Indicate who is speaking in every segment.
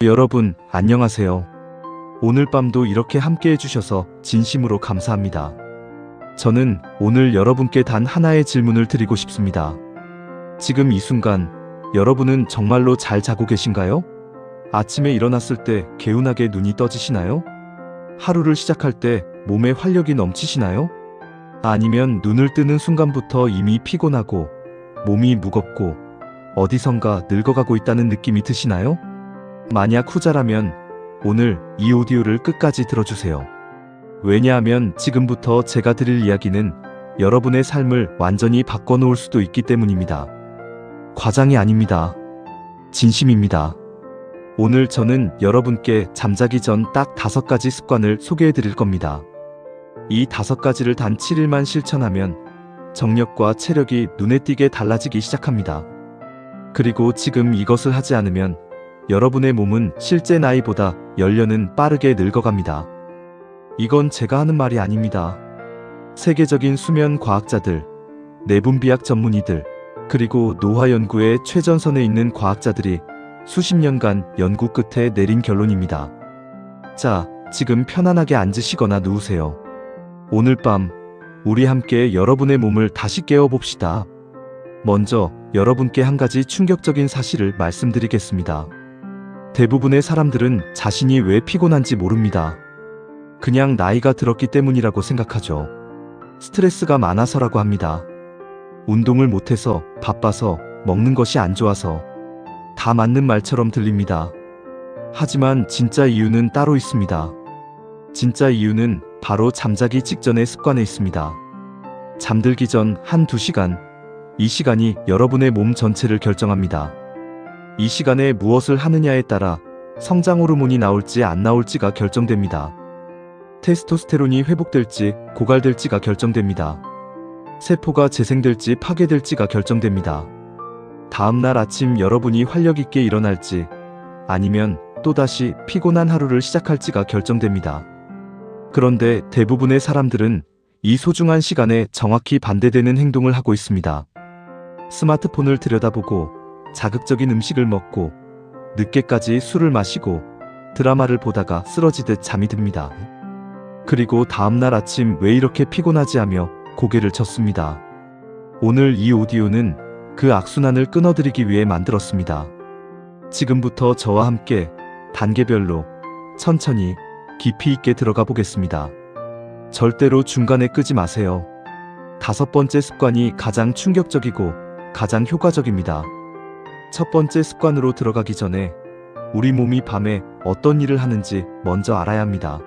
Speaker 1: 여러분, 안녕하세요. 오늘 밤도 이렇게 함께 해주셔서 진심으로 감사합니다. 저는 오늘 여러분께 단 하나의 질문을 드리고 싶습니다. 지금 이 순간, 여러분은 정말로 잘 자고 계신가요? 아침에 일어났을 때 개운하게 눈이 떠지시나요? 하루를 시작할 때 몸에 활력이 넘치시나요? 아니면 눈을 뜨는 순간부터 이미 피곤하고 몸이 무겁고 어디선가 늙어가고 있다는 느낌이 드시나요? 만약 후자라면 오늘 이 오디오를 끝까지 들어주세요. 왜냐하면 지금부터 제가 드릴 이야기는 여러분의 삶을 완전히 바꿔놓을 수도 있기 때문입니다. 과장이 아닙니다. 진심입니다. 오늘 저는 여러분께 잠자기 전 딱 5가지 습관을 소개해 드릴 겁니다. 이 5가지를 단 7일만 실천하면 정력과 체력이 눈에 띄게 달라지기 시작합니다. 그리고 지금 이것을 하지 않으면 여러분의 몸은 실제 나이보다 10년은 빠르게 늙어갑니다. 이건 제가 하는 말이 아닙니다. 세계적인 수면 과학자들, 내분비학 전문의들, 그리고 노화 연구의 최전선에 있는 과학자들이 수십 년간 연구 끝에 내린 결론입니다. 자, 지금 편안하게 앉으시거나 누우세요. 오늘 밤 우리 함께 여러분의 몸을 다시 깨워봅시다. 먼저 여러분께 한 가지 충격적인 사실을 말씀드리겠습니다. 대부분의 사람들은 자신이 왜 피곤한지 모릅니다. 그냥 나이가 들었기 때문이라고 생각하죠. 스트레스가 많아서라고 합니다. 운동을 못해서, 바빠서, 먹는 것이 안 좋아서. 다 맞는 말처럼 들립니다. 하지만 진짜 이유는 따로 있습니다. 진짜 이유는 바로 잠자기 직전의 습관에 있습니다. 잠들기 전 1~2시간, 이 시간이 여러분의 몸 전체를 결정합니다. 이 시간에 무엇을 하느냐에 따라 성장 호르몬이 나올지 안 나올지가 결정됩니다. 테스토스테론이 회복될지 고갈될지가 결정됩니다. 세포가 재생될지 파괴될지가 결정됩니다. 다음날 아침 여러분이 활력 있게 일어날지 아니면 또다시 피곤한 하루를 시작할지가 결정됩니다. 그런데 대부분의 사람들은 이 소중한 시간에 정확히 반대되는 행동을 하고 있습니다. 스마트폰을 들여다보고 자극적인 음식을 먹고 늦게까지 술을 마시고 드라마를 보다가 쓰러지듯 잠이 듭니다. 그리고 다음날 아침 왜 이렇게 피곤하지 하며 고개를 젓습니다. 오늘 이 오디오는 그 악순환을 끊어드리기 위해 만들었습니다. 지금부터 저와 함께 단계별로 천천히 깊이 있게 들어가 보겠습니다. 절대로 중간에 끄지 마세요. 5번째 습관이 가장 충격적이고 가장 효과적입니다. 첫 번째 습관으로 들어가기 전에 우리 몸이 밤에 어떤 일을 하는지 먼저 알아야 합니다.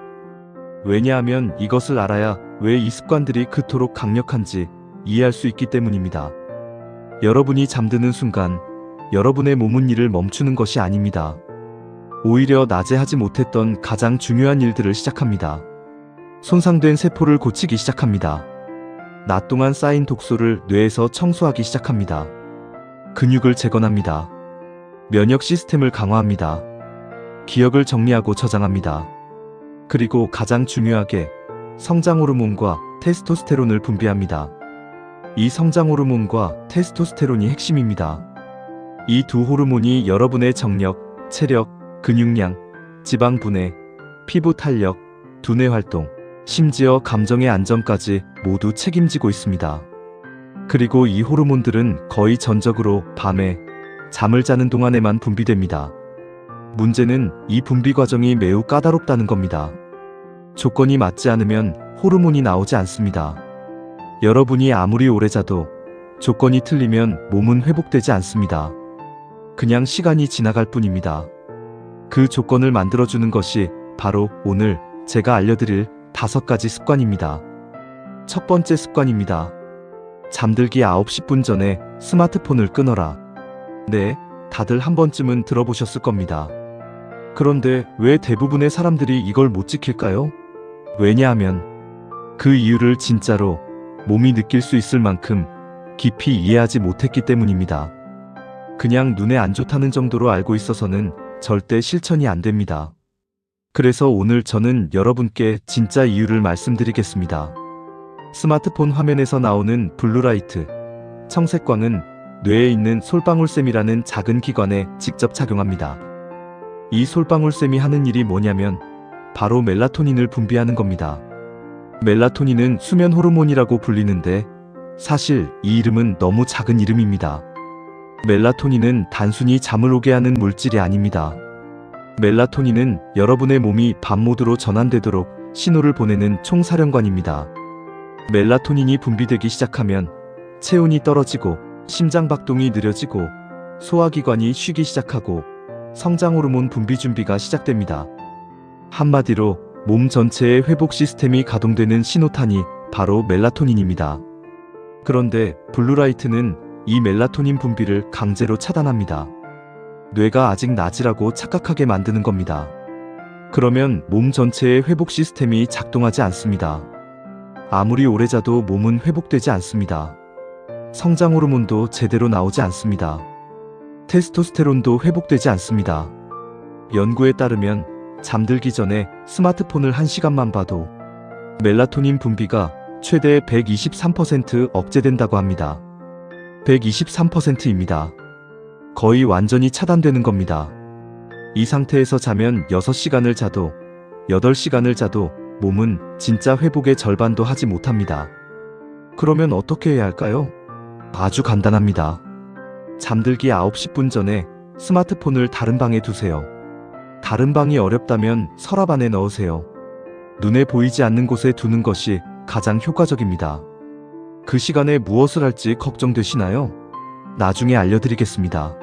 Speaker 1: 왜냐하면 이것을 알아야 왜 이 습관들이 그토록 강력한지 이해할 수 있기 때문입니다. 여러분이 잠드는 순간 여러분의 몸은 일을 멈추는 것이 아닙니다. 오히려 낮에 하지 못했던 가장 중요한 일들을 시작합니다. 손상된 세포를 고치기 시작합니다. 낮 동안 쌓인 독소를 뇌에서 청소하기 시작합니다. 근육을 재건합니다. 면역 시스템을 강화합니다. 기억을 정리하고 저장합니다. 그리고 가장 중요하게 성장 호르몬과 테스토스테론을 분비합니다. 이 성장 호르몬과 테스토스테론이 핵심입니다. 이 두 호르몬이 여러분의 정력, 체력, 근육량, 지방 분해, 피부 탄력, 두뇌 활동, 심지어 감정의 안정까지 모두 책임지고 있습니다. 그리고 이 호르몬들은 거의 전적으로 밤에 잠을 자는 동안에만 분비됩니다. 문제는 이 분비 과정이 매우 까다롭다는 겁니다. 조건이 맞지 않으면 호르몬이 나오지 않습니다. 여러분이 아무리 오래 자도 조건이 틀리면 몸은 회복되지 않습니다. 그냥 시간이 지나갈 뿐입니다. 그 조건을 만들어주는 것이 바로 오늘 제가 알려드릴 5가지 습관입니다. 첫 번째 습관입니다. 잠들기 9시 전에 스마트폰을 끊어라. 네, 다들 한 번쯤은 들어보셨을 겁니다. 그런데 왜 대부분의 사람들이 이걸 못 지킬까요? 왜냐하면 그 이유를 진짜로 몸이 느낄 수 있을 만큼 깊이 이해하지 못했기 때문입니다. 그냥 눈에 안 좋다는 정도로 알고 있어서는 절대 실천이 안 됩니다. 그래서 오늘 저는 여러분께 진짜 이유를 말씀드리겠습니다. 스마트폰 화면에서 나오는 블루라이트, 청색광은 뇌에 있는 솔방울샘이라는 작은 기관에 직접 작용합니다. 이 솔방울쌤이 하는 일이 뭐냐면 바로 멜라토닌을 분비하는 겁니다. 멜라토닌은 수면 호르몬이라고 불리는데 사실 이 이름은 너무 작은 이름입니다. 멜라토닌은 단순히 잠을 오게 하는 물질이 아닙니다. 멜라토닌은 여러분의 몸이 밤 모드로 전환되도록 신호를 보내는 총사령관입니다. 멜라토닌이 분비되기 시작하면 체온이 떨어지고 심장박동이 느려지고 소화기관이 쉬기 시작하고 성장호르몬 분비 준비가 시작됩니다. 한마디로 몸 전체의 회복 시스템이 가동되는 신호탄이 바로 멜라토닌입니다. 그런데 블루라이트는 이 멜라토닌 분비를 강제로 차단합니다. 뇌가 아직 낮이라고 착각하게 만드는 겁니다. 그러면 몸 전체의 회복 시스템이 작동하지 않습니다. 아무리 오래 자도 몸은 회복되지 않습니다. 성장 호르몬도 제대로 나오지 않습니다. 테스토스테론도 회복되지 않습니다. 연구에 따르면 잠들기 전에 스마트폰을 1시간만 봐도 멜라토닌 분비가 최대 123% 억제된다고 합니다. 123%입니다. 거의 완전히 차단되는 겁니다. 이 상태에서 자면 6시간을 자도 8시간을 자도 몸은 진짜 회복의 절반도 하지 못합니다. 그러면 어떻게 해야 할까요? 아주 간단합니다. 잠들기 9시 분 전에 스마트폰을 다른 방에 두세요. 다른 방이 어렵다면 서랍 안에 넣으세요. 눈에 보이지 않는 곳에 두는 것이 가장 효과적입니다. 그 시간에 무엇을 할지 걱정되시나요? 나중에 알려드리겠습니다.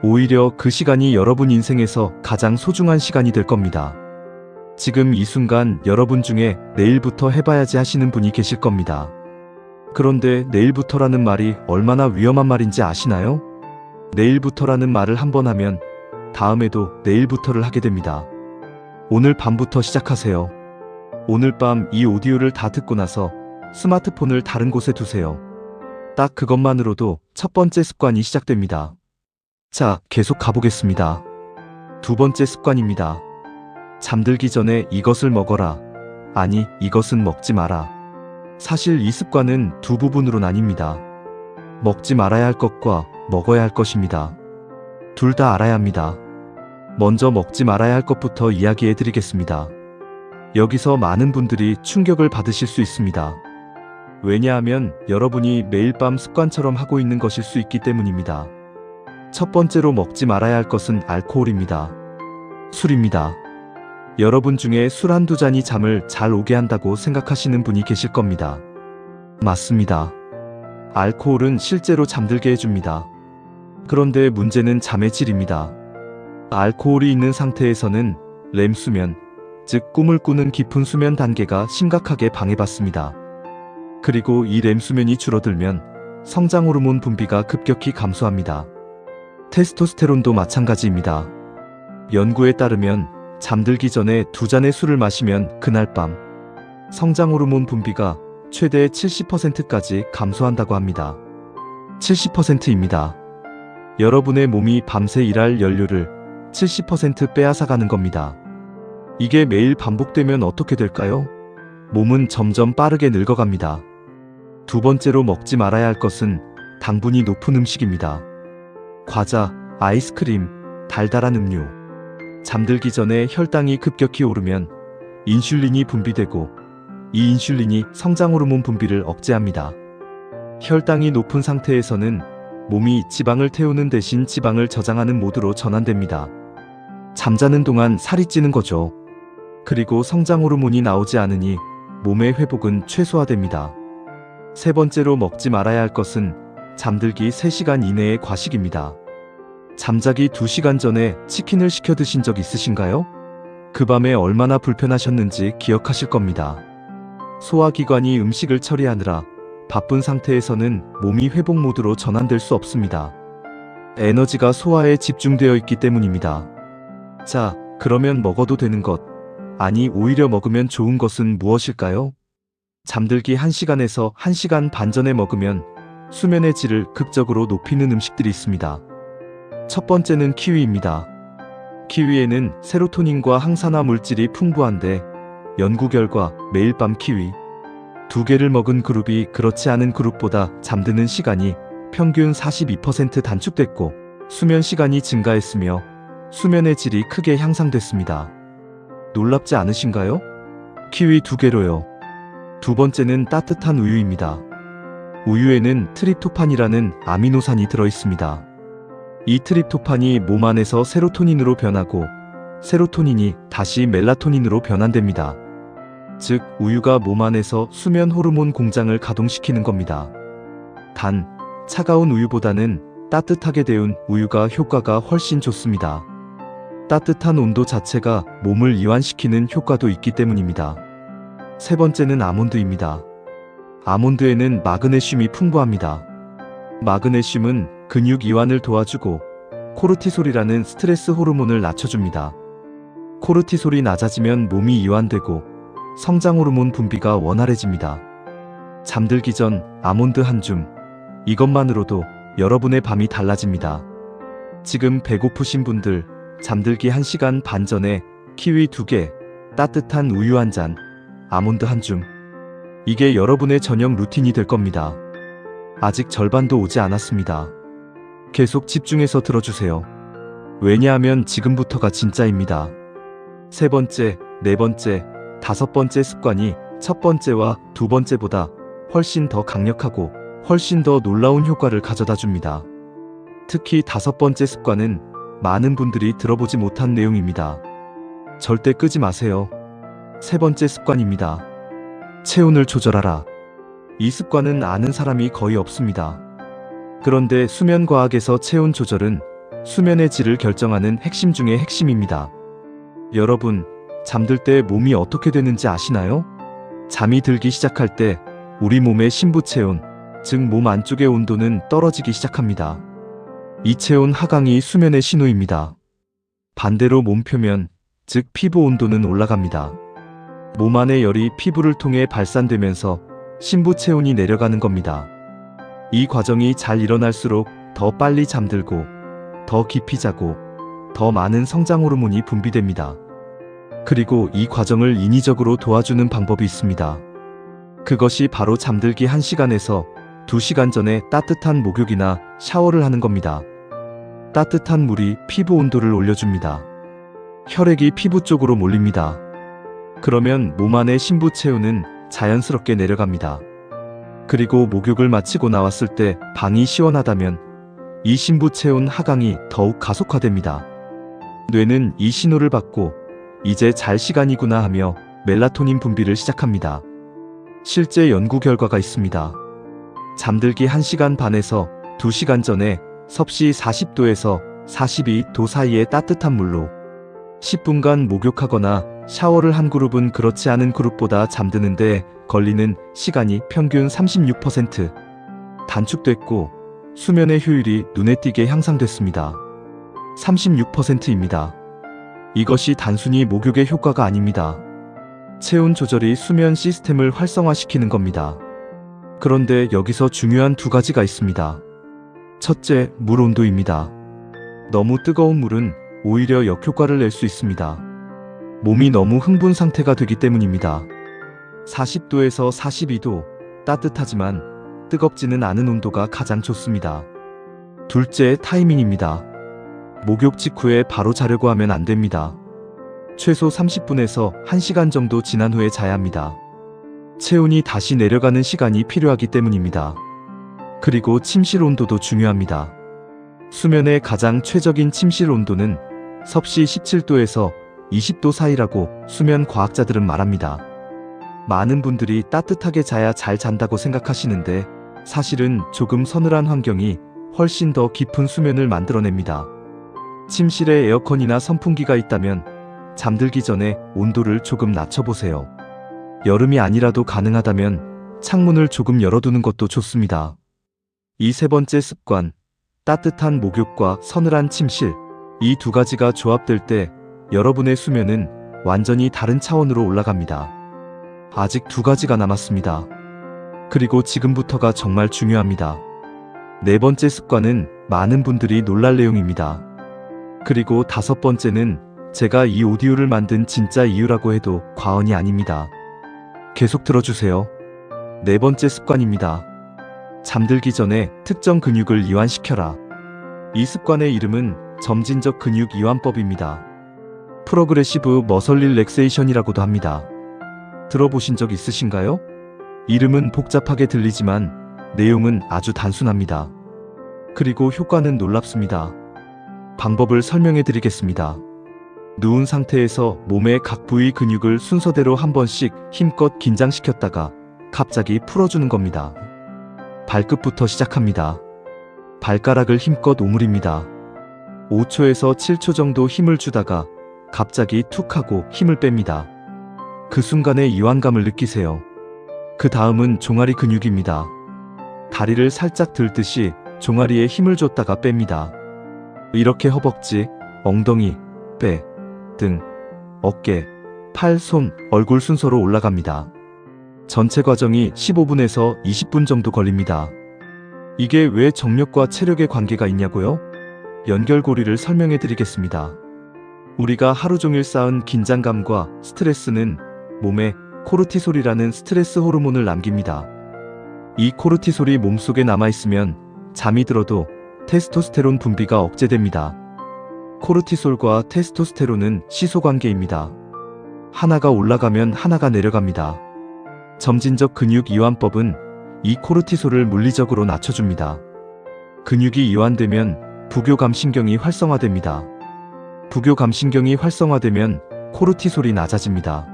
Speaker 1: 오히려 그 시간이 여러분 인생에서 가장 소중한 시간이 될 겁니다. 지금 이 순간 여러분 중에 내일부터 해봐야지 하시는 분이 계실 겁니다. 그런데 내일부터라는 말이 얼마나 위험한 말인지 아시나요? 내일부터라는 말을 한번 하면 다음에도 내일부터를 하게 됩니다. 오늘 밤부터 시작하세요. 오늘 밤 이 오디오를 다 듣고 나서 스마트폰을 다른 곳에 두세요. 딱 그것만으로도 첫 번째 습관이 시작됩니다. 자, 계속 가보겠습니다. 두 번째 습관입니다. 잠들기 전에 이것을 먹어라. 아니, 이것은 먹지 마라. 사실 이 습관은 두 부분으로 나뉩니다. 먹지 말아야 할 것과 먹어야 할 것입니다. 둘 다 알아야 합니다. 먼저 먹지 말아야 할 것부터 이야기해 드리겠습니다. 여기서 많은 분들이 충격을 받으실 수 있습니다. 왜냐하면 여러분이 매일 밤 습관처럼 하고 있는 것일 수 있기 때문입니다. 첫 번째로 먹지 말아야 할 것은 알코올입니다. 술입니다. 여러분 중에 술 한두 잔이 잠을 잘 오게 한다고 생각하시는 분이 계실 겁니다. 맞습니다. 알코올은 실제로 잠들게 해줍니다. 그런데 문제는 잠의 질입니다. 알코올이 있는 상태에서는 렘 수면, 즉 꿈을 꾸는 깊은 수면 단계가 심각하게 방해받습니다. 그리고 이 렘 수면이 줄어들면 성장 호르몬 분비가 급격히 감소합니다. 테스토스테론도 마찬가지입니다. 연구에 따르면 잠들기 전에 2잔의 술을 마시면 그날 밤 성장 호르몬 분비가 최대 70%까지 감소한다고 합니다. 70%입니다. 여러분의 몸이 밤새 일할 연료를 70% 빼앗아가는 겁니다. 이게 매일 반복되면 어떻게 될까요? 몸은 점점 빠르게 늙어갑니다. 두 번째로 먹지 말아야 할 것은 당분이 높은 음식입니다. 과자, 아이스크림, 달달한 음료. 잠들기 전에 혈당이 급격히 오르면 인슐린이 분비되고 이 인슐린이 성장 호르몬 분비를 억제합니다. 혈당이 높은 상태에서는 몸이 지방을 태우는 대신 지방을 저장하는 모드로 전환됩니다. 잠자는 동안 살이 찌는 거죠. 그리고 성장 호르몬이 나오지 않으니 몸의 회복은 최소화됩니다. 세 번째로 먹지 말아야 할 것은 잠들기 3시간 이내의 과식입니다. 잠자기 2시간 전에 치킨을 시켜 드신 적 있으신가요? 그 밤에 얼마나 불편하셨는지 기억하실 겁니다. 소화기관이 음식을 처리하느라 바쁜 상태에서는 몸이 회복 모드로 전환될 수 없습니다. 에너지가 소화에 집중되어 있기 때문입니다. 자, 그러면 먹어도 되는 것, 아니 오히려 먹으면 좋은 것은 무엇일까요? 잠들기 1시간에서 1시간 반 전에 먹으면 수면의 질을 극적으로 높이는 음식들이 있습니다. 첫 번째는 키위입니다. 키위에는 세로토닌과 항산화 물질이 풍부한데 연구 결과 매일 밤 키위 2개를 먹은 그룹이 그렇지 않은 그룹보다 잠드는 시간이 평균 42% 단축됐고 수면 시간이 증가했으며 수면의 질이 크게 향상됐습니다. 놀랍지 않으신가요? 키위 2개로요. 두 번째는 따뜻한 우유입니다. 우유에는 트립토판이라는 아미노산이 들어있습니다. 이 트립토판이 몸 안에서 세로토닌으로 변하고 세로토닌이 다시 멜라토닌으로 변환됩니다. 즉, 우유가 몸 안에서 수면 호르몬 공장을 가동시키는 겁니다. 단, 차가운 우유보다는 따뜻하게 데운 우유가 효과가 훨씬 좋습니다. 따뜻한 온도 자체가 몸을 이완시키는 효과도 있기 때문입니다. 세 번째는 아몬드입니다. 아몬드에는 마그네슘이 풍부합니다. 마그네슘은 근육 이완을 도와주고 코르티솔이라는 스트레스 호르몬을 낮춰줍니다. 코르티솔이 낮아지면 몸이 이완되고 성장 호르몬 분비가 원활해집니다. 잠들기 전 아몬드 한 줌, 이것만으로도 여러분의 밤이 달라집니다. 지금 배고프신 분들, 잠들기 1시간 반 전에 키위 2개, 따뜻한 우유 한 잔, 아몬드 한 줌. 이게 여러분의 저녁 루틴이 될 겁니다. 아직 절반도 오지 않았습니다. 계속 집중해서 들어주세요. 왜냐하면 지금부터가 진짜입니다. 세 번째, 네 번째, 다섯 번째 습관이 첫 번째와 두 번째보다 훨씬 더 강력하고 훨씬 더 놀라운 효과를 가져다 줍니다. 특히 다섯 번째 습관은 많은 분들이 들어보지 못한 내용입니다. 절대 끄지 마세요. 세 번째 습관입니다. 체온을 조절하라. 이 습관은 아는 사람이 거의 없습니다. 그런데 수면과학에서 체온 조절은 수면의 질을 결정하는 핵심 중의 핵심입니다. 여러분, 잠들 때 몸이 어떻게 되는지 아시나요? 잠이 들기 시작할 때 우리 몸의 심부 체온, 즉 몸 안쪽의 온도는 떨어지기 시작합니다. 이 체온 하강이 수면의 신호입니다. 반대로 몸 표면, 즉 피부 온도는 올라갑니다. 몸 안의 열이 피부를 통해 발산되면서 심부 체온이 내려가는 겁니다. 이 과정이 잘 일어날수록 더 빨리 잠들고 더 깊이 자고 더 많은 성장 호르몬이 분비됩니다. 그리고 이 과정을 인위적으로 도와주는 방법이 있습니다. 그것이 바로 잠들기 1시간에서 2시간 전에 따뜻한 목욕이나 샤워를 하는 겁니다. 따뜻한 물이 피부 온도를 올려줍니다. 혈액이 피부 쪽으로 몰립니다. 그러면 몸 안의 심부 체온은 자연스럽게 내려갑니다. 그리고 목욕을 마치고 나왔을 때 방이 시원하다면 이 심부 체온 하강이 더욱 가속화됩니다. 뇌는 이 신호를 받고 이제 잘 시간이구나 하며 멜라토닌 분비를 시작합니다. 실제 연구 결과가 있습니다. 잠들기 1시간 반에서 2시간 전에 섭씨 40도에서 42도 사이의 따뜻한 물로 10분간 목욕하거나 샤워를 한 그룹은 그렇지 않은 그룹보다 잠드는데 걸리는 시간이 평균 36% 단축됐고 수면의 효율이 눈에 띄게 향상됐습니다. 36%입니다. 이것이 단순히 목욕의 효과가 아닙니다. 체온 조절이 수면 시스템을 활성화시키는 겁니다. 그런데 여기서 중요한 두 가지가 있습니다. 첫째, 물 온도입니다. 너무 뜨거운 물은 오히려 역효과를 낼 수 있습니다. 몸이 너무 흥분 상태가 되기 때문입니다. 40도에서 42도, 따뜻하지만 뜨겁지는 않은 온도가 가장 좋습니다. 둘째, 타이밍입니다. 목욕 직후에 바로 자려고 하면 안 됩니다. 최소 30분에서 1시간 정도 지난 후에 자야 합니다. 체온이 다시 내려가는 시간이 필요하기 때문입니다. 그리고 침실 온도도 중요합니다. 수면의 가장 최적인 침실 온도는 섭씨 17도에서 20도 사이라고 수면 과학자들은 말합니다. 많은 분들이 따뜻하게 자야 잘 잔다고 생각하시는데 사실은 조금 서늘한 환경이 훨씬 더 깊은 수면을 만들어냅니다. 침실에 에어컨이나 선풍기가 있다면 잠들기 전에 온도를 조금 낮춰보세요. 여름이 아니라도 가능하다면 창문을 조금 열어두는 것도 좋습니다. 이 세 번째 습관, 따뜻한 목욕과 서늘한 침실, 이 두 가지가 조합될 때 여러분의 수면은 완전히 다른 차원으로 올라갑니다. 아직 두 가지가 남았습니다. 그리고 지금부터가 정말 중요합니다. 네 번째 습관은 많은 분들이 놀랄 내용입니다. 그리고 다섯 번째는 제가 이 오디오를 만든 진짜 이유라고 해도 과언이 아닙니다. 계속 들어주세요. 네 번째 습관입니다. 잠들기 전에 특정 근육을 이완시켜라. 이 습관의 이름은 점진적 근육 이완법입니다. 프로그레시브 머슬 릴렉세이션이라고도 합니다. 들어보신 적 있으신가요? 이름은 복잡하게 들리지만 내용은 아주 단순합니다. 그리고 효과는 놀랍습니다. 방법을 설명해 드리겠습니다. 누운 상태에서 몸의 각 부위 근육을 순서대로 한 번씩 힘껏 긴장시켰다가 갑자기 풀어주는 겁니다. 발끝부터 시작합니다. 발가락을 힘껏 오므립니다. 5초에서 7초 정도 힘을 주다가 갑자기 툭 하고 힘을 뺍니다. 그 순간에 이완감을 느끼세요. 그 다음은 종아리 근육입니다. 다리를 살짝 들듯이 종아리에 힘을 줬다가 뺍니다. 이렇게 허벅지, 엉덩이, 배, 등, 어깨, 팔, 손, 얼굴 순서로 올라갑니다. 전체 과정이 15분에서 20분 정도 걸립니다. 이게 왜 정력과 체력에 관계가 있냐고요? 연결고리를 설명해 드리겠습니다. 우리가 하루 종일 쌓은 긴장감과 스트레스는 몸에 코르티솔이라는 스트레스 호르몬을 남깁니다. 이 코르티솔이 몸속에 남아있으면 잠이 들어도 테스토스테론 분비가 억제됩니다. 코르티솔과 테스토스테론은 시소관계입니다. 하나가 올라가면 하나가 내려갑니다. 점진적 근육 이완법은 이 코르티솔을 물리적으로 낮춰줍니다. 근육이 이완되면 부교감신경이 활성화됩니다. 부교감신경이 활성화되면 코르티솔이 낮아집니다.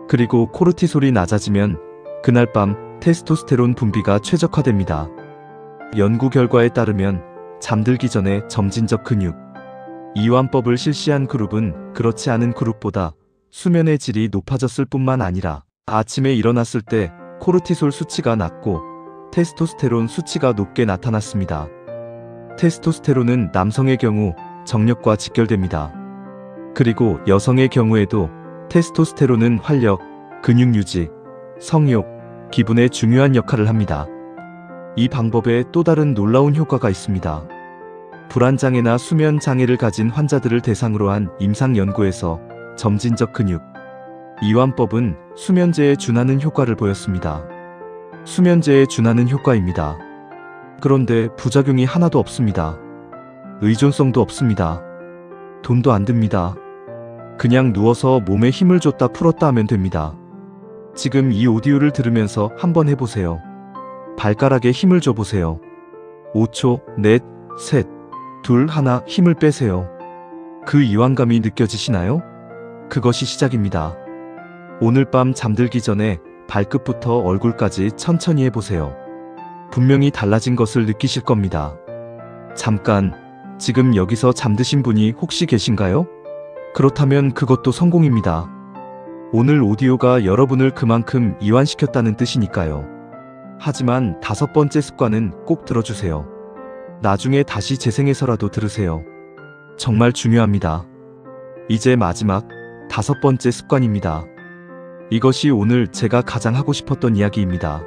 Speaker 1: 그리고 코르티솔이 낮아지면 그날 밤 테스토스테론 분비가 최적화됩니다. 연구 결과에 따르면 잠들기 전에 점진적 근육 이완법을 실시한 그룹은 그렇지 않은 그룹보다 수면의 질이 높아졌을 뿐만 아니라 아침에 일어났을 때 코르티솔 수치가 낮고 테스토스테론 수치가 높게 나타났습니다. 테스토스테론은 남성의 경우 정력과 직결됩니다. 그리고 여성의 경우에도 테스토스테론은 활력, 근육 유지, 성욕, 기분에 중요한 역할을 합니다. 이 방법에 또 다른 놀라운 효과가 있습니다. 불안장애나 수면장애를 가진 환자들을 대상으로 한 임상 연구에서 점진적 근육 이완법은 수면제에 준하는 효과를 보였습니다. 수면제에 준하는 효과입니다. 그런데 부작용이 하나도 없습니다. 의존성도 없습니다. 돈도 안 듭니다. 그냥 누워서 몸에 힘을 줬다 풀었다 하면 됩니다. 지금 이 오디오를 들으면서 한번 해보세요. 발가락에 힘을 줘보세요. 5초, 넷, 셋, 둘, 하나 힘을 빼세요. 그 이완감이 느껴지시나요? 그것이 시작입니다. 오늘 밤 잠들기 전에 발끝부터 얼굴까지 천천히 해보세요. 분명히 달라진 것을 느끼실 겁니다. 잠깐, 지금 여기서 잠드신 분이 혹시 계신가요? 그렇다면 그것도 성공입니다. 오늘 오디오가 여러분을 그만큼 이완시켰다는 뜻이니까요. 하지만 5번째 습관은 꼭 들어주세요. 나중에 다시 재생해서라도 들으세요. 정말 중요합니다. 이제 마지막 5번째 습관입니다. 이것이 오늘 제가 가장 하고 싶었던 이야기입니다.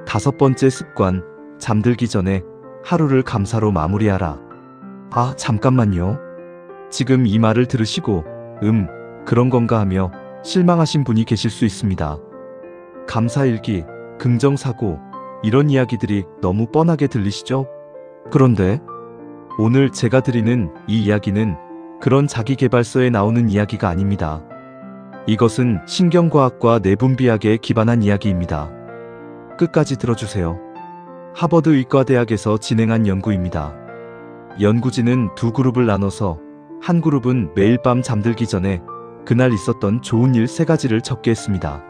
Speaker 1: 5번째 습관, 잠들기 전에 하루를 감사로 마무리하라. 아, 잠깐만요. 지금 이 말을 들으시고 그런 건가 하며 실망하신 분이 계실 수 있습니다. 감사일기, 긍정사고, 이런 이야기들이 너무 뻔하게 들리시죠? 그런데 오늘 제가 드리는 이 이야기는 그런 자기계발서에 나오는 이야기가 아닙니다. 이것은 신경과학과 내분비학에 기반한 이야기입니다. 끝까지 들어주세요. 하버드 의과대학에서 진행한 연구입니다. 연구진은 두 그룹을 나눠서 한 그룹은 매일 밤 잠들기 전에 그날 있었던 좋은 일 3가지를 적게 했습니다.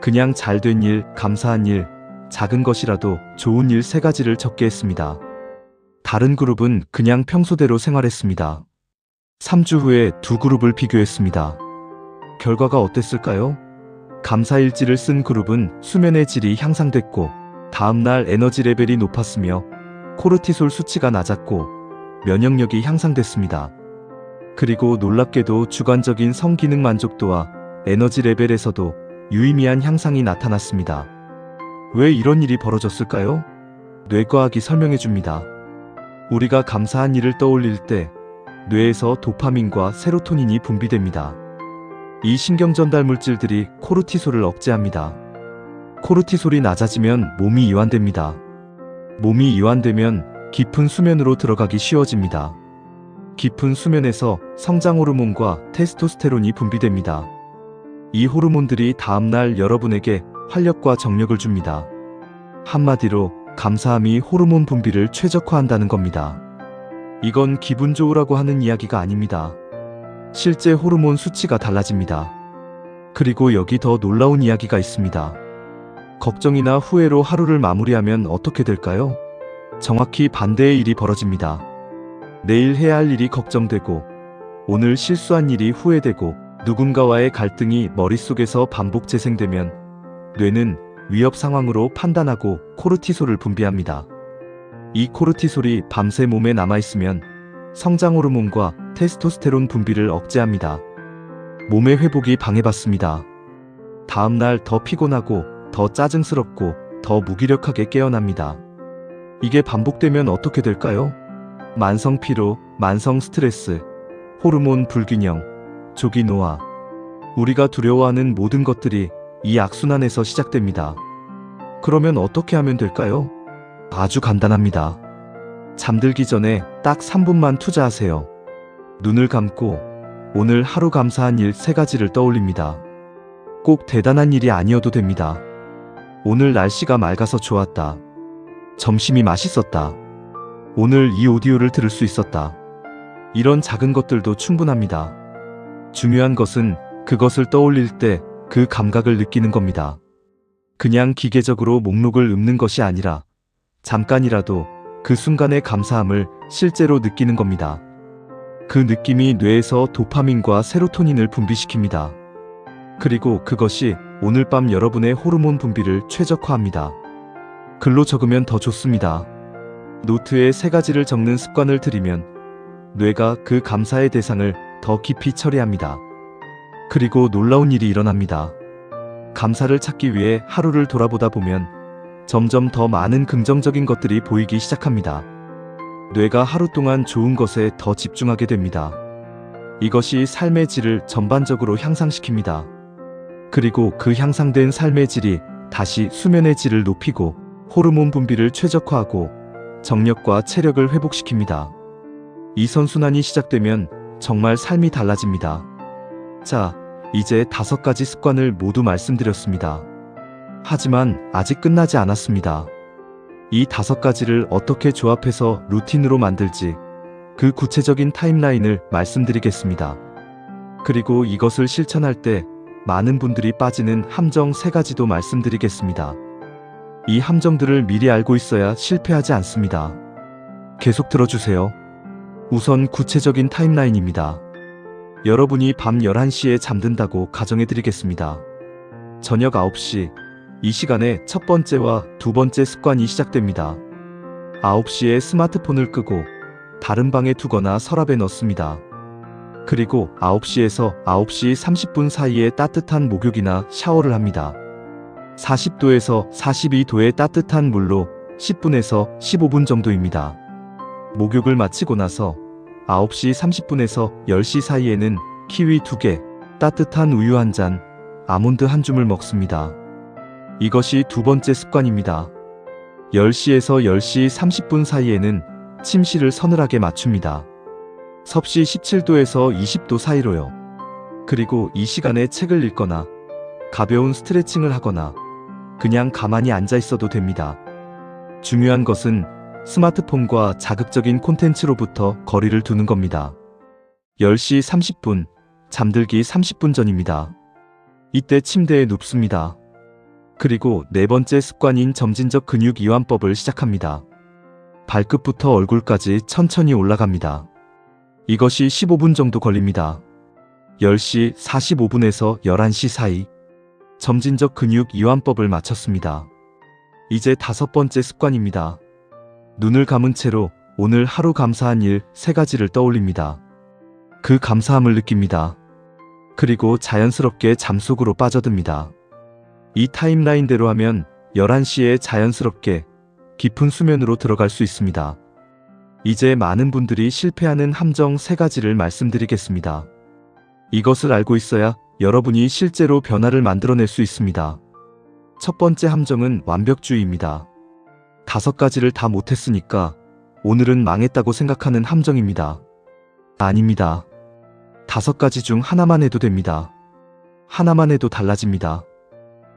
Speaker 1: 그냥 잘된 일, 감사한 일, 작은 것이라도 좋은 일 3가지를 적게 했습니다. 다른 그룹은 그냥 평소대로 생활했습니다. 3주 후에 두 그룹을 비교했습니다. 결과가 어땠을까요? 감사일지를 쓴 그룹은 수면의 질이 향상됐고 다음날 에너지 레벨이 높았으며 코르티솔 수치가 낮았고 면역력이 향상됐습니다. 그리고 놀랍게도 주관적인 성기능 만족도와 에너지 레벨에서도 유의미한 향상이 나타났습니다. 왜 이런 일이 벌어졌을까요? 뇌과학이 설명해 줍니다. 우리가 감사한 일을 떠올릴 때 뇌에서 도파민과 세로토닌이 분비됩니다. 이 신경전달 물질들이 코르티솔을 억제합니다. 코르티솔이 낮아지면 몸이 이완됩니다. 몸이 이완되면 깊은 수면으로 들어가기 쉬워집니다. 깊은 수면에서 성장 호르몬과 테스토스테론이 분비됩니다. 이 호르몬들이 다음날 여러분에게 활력과 정력을 줍니다. 한마디로 감사함이 호르몬 분비를 최적화한다는 겁니다. 이건 기분 좋으라고 하는 이야기가 아닙니다. 실제 호르몬 수치가 달라집니다. 그리고 여기 더 놀라운 이야기가 있습니다. 걱정이나 후회로 하루를 마무리하면 어떻게 될까요? 정확히 반대의 일이 벌어집니다. 내일 해야 할 일이 걱정되고, 오늘 실수한 일이 후회되고, 누군가와의 갈등이 머릿속에서 반복 재생되면 뇌는 위협 상황으로 판단하고 코르티솔을 분비합니다. 이 코르티솔이 밤새 몸에 남아있으면 성장 호르몬과 테스토스테론 분비를 억제합니다. 몸의 회복이 방해받습니다. 다음날 더 피곤하고 더 짜증스럽고 더 무기력하게 깨어납니다. 이게 반복되면 어떻게 될까요? 만성 피로, 만성 스트레스, 호르몬 불균형, 조기 노화. 우리가 두려워하는 모든 것들이 이 악순환에서 시작됩니다. 그러면 어떻게 하면 될까요? 아주 간단합니다. 잠들기 전에 딱 3분만 투자하세요. 눈을 감고 오늘 하루 감사한 일 3가지를 떠올립니다. 꼭 대단한 일이 아니어도 됩니다. 오늘 날씨가 맑아서 좋았다. 점심이 맛있었다. 오늘 이 오디오를 들을 수 있었다. 이런 작은 것들도 충분합니다. 중요한 것은 그것을 떠올릴 때 그 감각을 느끼는 겁니다. 그냥 기계적으로 목록을 읊는 것이 아니라 잠깐이라도 그 순간의 감사함을 실제로 느끼는 겁니다. 그 느낌이 뇌에서 도파민과 세로토닌을 분비시킵니다. 그리고 그것이 오늘 밤 여러분의 호르몬 분비를 최적화합니다. 글로 적으면 더 좋습니다. 노트에 3가지를 적는 습관을 들이면 뇌가 그 감사의 대상을 더 깊이 처리합니다. 그리고 놀라운 일이 일어납니다. 감사를 찾기 위해 하루를 돌아보다 보면 점점 더 많은 긍정적인 것들이 보이기 시작합니다. 뇌가 하루 동안 좋은 것에 더 집중하게 됩니다. 이것이 삶의 질을 전반적으로 향상시킵니다. 그리고 그 향상된 삶의 질이 다시 수면의 질을 높이고 호르몬 분비를 최적화하고 정력과 체력을 회복시킵니다. 이 선순환이 시작되면 정말 삶이 달라집니다. 자, 이제 5가지 습관을 모두 말씀드렸습니다. 하지만 아직 끝나지 않았습니다. 이 5가지를 어떻게 조합해서 루틴으로 만들지 그 구체적인 타임라인을 말씀드리겠습니다. 그리고 이것을 실천할 때 많은 분들이 빠지는 함정 3가지도 말씀드리겠습니다. 이 함정들을 미리 알고 있어야 실패하지 않습니다. 계속 들어주세요. 우선 구체적인 타임라인입니다. 여러분이 밤 11시에 잠든다고 가정해드리겠습니다. 저녁 9시, 이 시간에 첫 번째와 두 번째 습관이 시작됩니다. 9시에 스마트폰을 끄고 다른 방에 두거나 서랍에 넣습니다. 그리고 9시에서 9시 30분 사이에 따뜻한 목욕이나 샤워를 합니다. 40도에서 42도의 따뜻한 물로 10분에서 15분 정도입니다. 목욕을 마치고 나서 9시 30분에서 10시 사이에는 키위 2개, 따뜻한 우유 1잔, 아몬드 1줌을 먹습니다. 이것이 두 번째 습관입니다. 10시에서 10시 30분 사이에는 침실을 서늘하게 맞춥니다. 섭씨 17도에서 20도 사이로요. 그리고 이 시간에 책을 읽거나 가벼운 스트레칭을 하거나 그냥 가만히 앉아 있어도 됩니다. 중요한 것은 스마트폰과 자극적인 콘텐츠로부터 거리를 두는 겁니다. 10시 30분, 잠들기 30분 전입니다. 이때 침대에 눕습니다. 그리고 네 번째 습관인 점진적 근육 이완법을 시작합니다. 발끝부터 얼굴까지 천천히 올라갑니다. 이것이 15분 정도 걸립니다. 10시 45분에서 11시 사이 점진적 근육 이완법을 마쳤습니다. 이제 5번째 습관입니다. 눈을 감은 채로 오늘 하루 감사한 일 3가지를 떠올립니다. 그 감사함을 느낍니다. 그리고 자연스럽게 잠속으로 빠져듭니다. 이 타임라인대로 하면 11시에 자연스럽게 깊은 수면으로 들어갈 수 있습니다. 이제 많은 분들이 실패하는 함정 3가지를 말씀드리겠습니다. 이것을 알고 있어야 여러분이 실제로 변화를 만들어낼 수 있습니다. 첫 번째 함정은 완벽주의입니다. 5가지를 다 못했으니까 오늘은 망했다고 생각하는 함정입니다. 아닙니다. 5가지 중 하나만 해도 됩니다. 하나만 해도 달라집니다.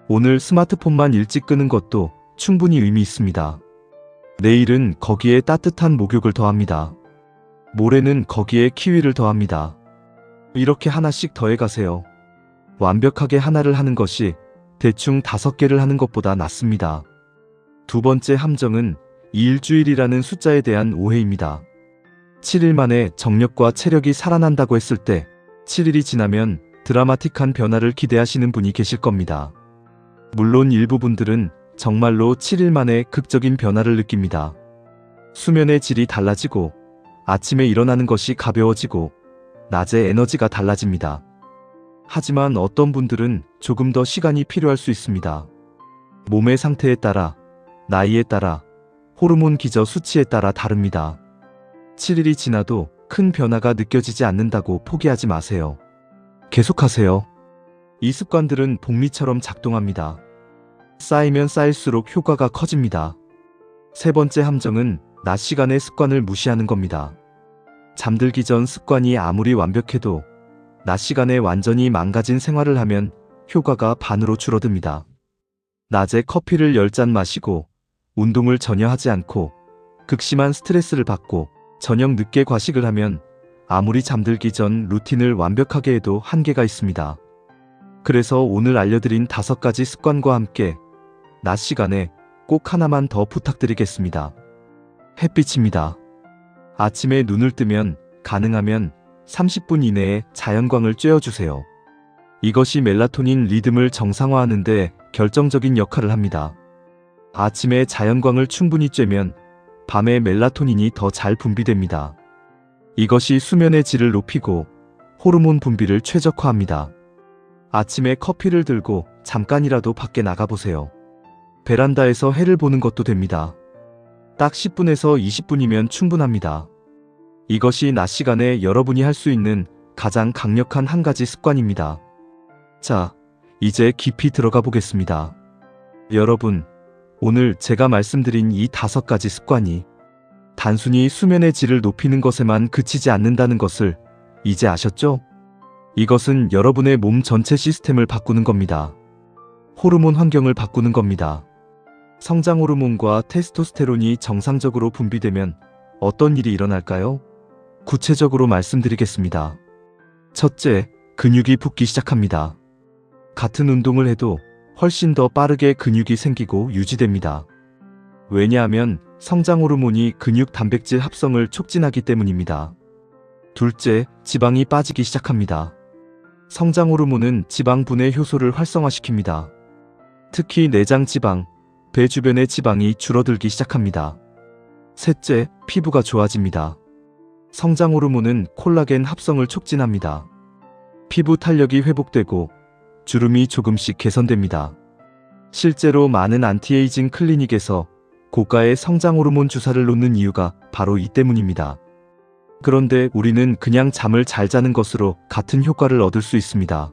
Speaker 1: 오늘 스마트폰만 일찍 끄는 것도 충분히 의미 있습니다. 내일은 거기에 따뜻한 목욕을 더합니다. 모레는 거기에 키위를 더합니다. 이렇게 하나씩 더해가세요. 완벽하게 하나를 하는 것이 대충 5개를 하는 것보다 낫습니다. 두 번째 함정은 이 일주일이라는 숫자에 대한 오해입니다. 7일 만에 정력과 체력이 살아난다고 했을 때 7일이 지나면 드라마틱한 변화를 기대하시는 분이 계실 겁니다. 물론 일부 분들은 정말로 7일 만에 극적인 변화를 느낍니다. 수면의 질이 달라지고 아침에 일어나는 것이 가벼워지고 낮에 에너지가 달라집니다. 하지만 어떤 분들은 조금 더 시간이 필요할 수 있습니다. 몸의 상태에 따라, 나이에 따라, 호르몬 기저 수치에 따라 다릅니다. 7일이 지나도 큰 변화가 느껴지지 않는다고 포기하지 마세요. 계속하세요. 이 습관들은 복리처럼 작동합니다. 쌓이면 쌓일수록 효과가 커집니다. 세 번째 함정은 낮 시간의 습관을 무시하는 겁니다. 잠들기 전 습관이 아무리 완벽해도 낮 시간에 완전히 망가진 생활을 하면 효과가 반으로 줄어듭니다. 낮에 커피를 10잔 마시고 운동을 전혀 하지 않고 극심한 스트레스를 받고 저녁 늦게 과식을 하면 아무리 잠들기 전 루틴을 완벽하게 해도 한계가 있습니다. 그래서 오늘 알려드린 5가지 습관과 함께 낮 시간에 꼭 하나만 더 부탁드리겠습니다. 햇빛입니다. 아침에 눈을 뜨면 가능하면 30분 이내에 자연광을 쬐어주세요. 이것이 멜라토닌 리듬을 정상화하는 데 결정적인 역할을 합니다. 아침에 자연광을 충분히 쬐면 밤에 멜라토닌이 더 잘 분비됩니다. 이것이 수면의 질을 높이고 호르몬 분비를 최적화합니다. 아침에 커피를 들고 잠깐이라도 밖에 나가보세요. 베란다에서 해를 보는 것도 됩니다. 딱 10분에서 20분이면 충분합니다. 이것이 낮 시간에 여러분이 할 수 있는 가장 강력한 한 가지 습관입니다. 자, 이제 깊이 들어가 보겠습니다. 여러분, 오늘 제가 말씀드린 이 5가지 습관이 단순히 수면의 질을 높이는 것에만 그치지 않는다는 것을 이제 아셨죠? 이것은 여러분의 몸 전체 시스템을 바꾸는 겁니다. 호르몬 환경을 바꾸는 겁니다. 성장 호르몬과 테스토스테론이 정상적으로 분비되면 어떤 일이 일어날까요? 구체적으로 말씀드리겠습니다. 첫째, 근육이 붙기 시작합니다. 같은 운동을 해도 훨씬 더 빠르게 근육이 생기고 유지됩니다. 왜냐하면 성장 호르몬이 근육 단백질 합성을 촉진하기 때문입니다. 둘째, 지방이 빠지기 시작합니다. 성장 호르몬은 지방 분해 효소를 활성화시킵니다. 특히 내장 지방, 배 주변의 지방이 줄어들기 시작합니다. 셋째, 피부가 좋아집니다. 성장 호르몬은 콜라겐 합성을 촉진합니다. 피부 탄력이 회복되고 주름이 조금씩 개선됩니다. 실제로 많은 안티에이징 클리닉에서 고가의 성장 호르몬 주사를 놓는 이유가 바로 이 때문입니다. 그런데 우리는 그냥 잠을 잘 자는 것으로 같은 효과를 얻을 수 있습니다.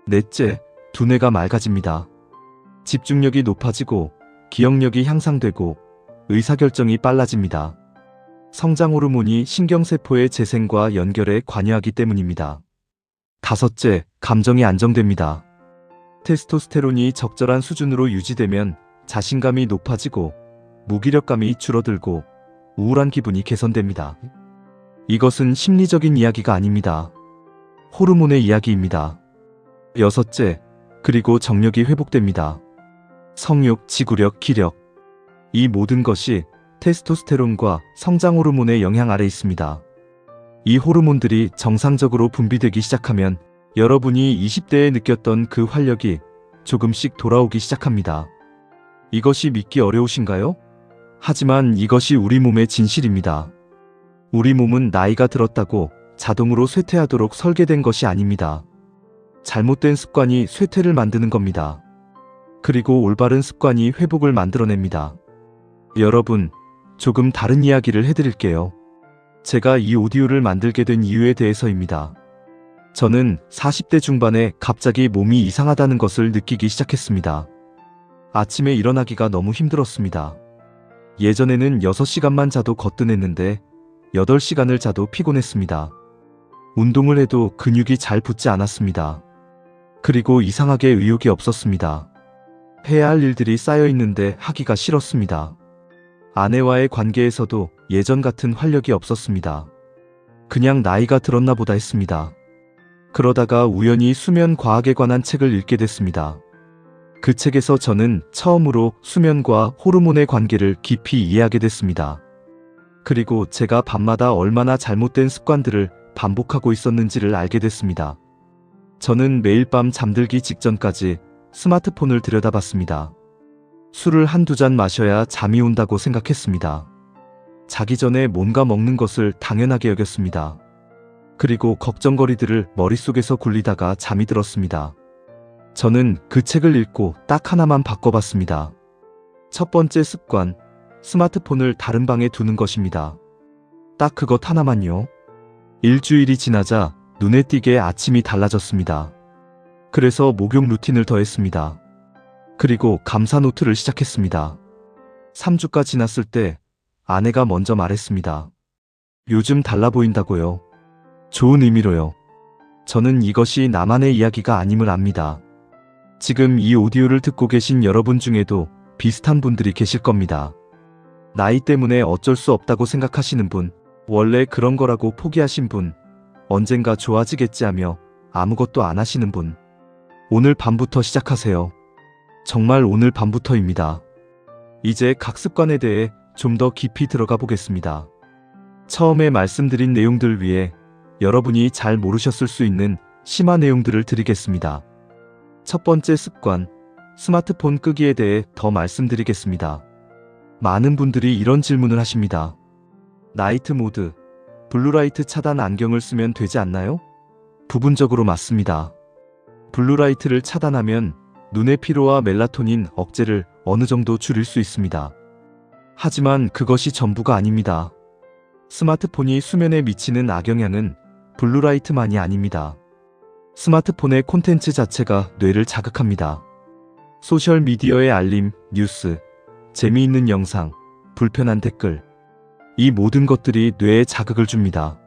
Speaker 1: 넷째, 두뇌가 맑아집니다. 집중력이 높아지고 기억력이 향상되고 의사결정이 빨라집니다. 성장 호르몬이 신경세포의 재생과 연결에 관여하기 때문입니다. 다섯째, 감정이 안정됩니다. 테스토스테론이 적절한 수준으로 유지되면 자신감이 높아지고 무기력감이 줄어들고 우울한 기분이 개선됩니다. 이것은 심리적인 이야기가 아닙니다. 호르몬의 이야기입니다. 여섯째, 그리고 정력이 회복됩니다. 성욕, 지구력, 기력. 이 모든 것이 테스토스테론과 성장 호르몬의 영향 아래 있습니다. 이 호르몬들이 정상적으로 분비되기 시작하면 여러분이 20대에 느꼈던 그 활력이 조금씩 돌아오기 시작합니다. 이것이 믿기 어려우신가요? 하지만 이것이 우리 몸의 진실입니다. 우리 몸은 나이가 들었다고 자동으로 쇠퇴하도록 설계된 것이 아닙니다. 잘못된 습관이 쇠퇴를 만드는 겁니다. 그리고 올바른 습관이 회복을 만들어냅니다. 여러분, 조금 다른 이야기를 해드릴게요. 제가 이 오디오를 만들게 된 이유에 대해서입니다. 저는 40대 중반에 갑자기 몸이 이상하다는 것을 느끼기 시작했습니다. 아침에 일어나기가 너무 힘들었습니다. 예전에는 6시간만 자도 거뜬했는데 8시간을 자도 피곤했습니다. 운동을 해도 근육이 잘 붙지 않았습니다. 그리고 이상하게 의욕이 없었습니다. 해야 할 일들이 쌓여 있는데 하기가 싫었습니다. 아내와의 관계에서도 예전 같은 활력이 없었습니다. 그냥 나이가 들었나 보다 했습니다. 그러다가 우연히 수면 과학에 관한 책을 읽게 됐습니다. 그 책에서 저는 처음으로 수면과 호르몬의 관계를 깊이 이해하게 됐습니다. 그리고 제가 밤마다 얼마나 잘못된 습관들을 반복하고 있었는지를 알게 됐습니다. 저는 매일 밤 잠들기 직전까지 스마트폰을 들여다봤습니다. 술을 한두 잔 마셔야 잠이 온다고 생각했습니다. 자기 전에 뭔가 먹는 것을 당연하게 여겼습니다. 그리고 걱정거리들을 머릿속에서 굴리다가 잠이 들었습니다. 저는 그 책을 읽고 딱 하나만 바꿔봤습니다. 첫 번째 습관, 스마트폰을 다른 방에 두는 것입니다. 딱 그것 하나만요. 일주일이 지나자 눈에 띄게 아침이 달라졌습니다. 그래서 목욕 루틴을 더했습니다. 그리고 감사 노트를 시작했습니다. 3주가 지났을 때 아내가 먼저 말했습니다. 요즘 달라 보인다고요. 좋은 의미로요. 저는 이것이 나만의 이야기가 아님을 압니다. 지금 이 오디오를 듣고 계신 여러분 중에도 비슷한 분들이 계실 겁니다. 나이 때문에 어쩔 수 없다고 생각하시는 분, 원래 그런 거라고 포기하신 분, 언젠가 좋아지겠지 하며 아무것도 안 하시는 분. 오늘 밤부터 시작하세요. 정말 오늘 밤부터입니다. 이제 각 습관에 대해 좀 더 깊이 들어가 보겠습니다. 처음에 말씀드린 내용들 위에 여러분이 잘 모르셨을 수 있는 심화 내용들을 드리겠습니다. 첫 번째 습관, 스마트폰 끄기에 대해 더 말씀드리겠습니다. 많은 분들이 이런 질문을 하십니다. 나이트 모드, 블루라이트 차단 안경을 쓰면 되지 않나요? 부분적으로 맞습니다. 블루라이트를 차단하면 눈의 피로와 멜라토닌 억제를 어느 정도 줄일 수 있습니다. 하지만 그것이 전부가 아닙니다. 스마트폰이 수면에 미치는 악영향은 블루라이트만이 아닙니다. 스마트폰의 콘텐츠 자체가 뇌를 자극합니다. 소셜미디어의 알림, 뉴스, 재미있는 영상, 불편한 댓글, 이 모든 것들이 뇌에 자극을 줍니다.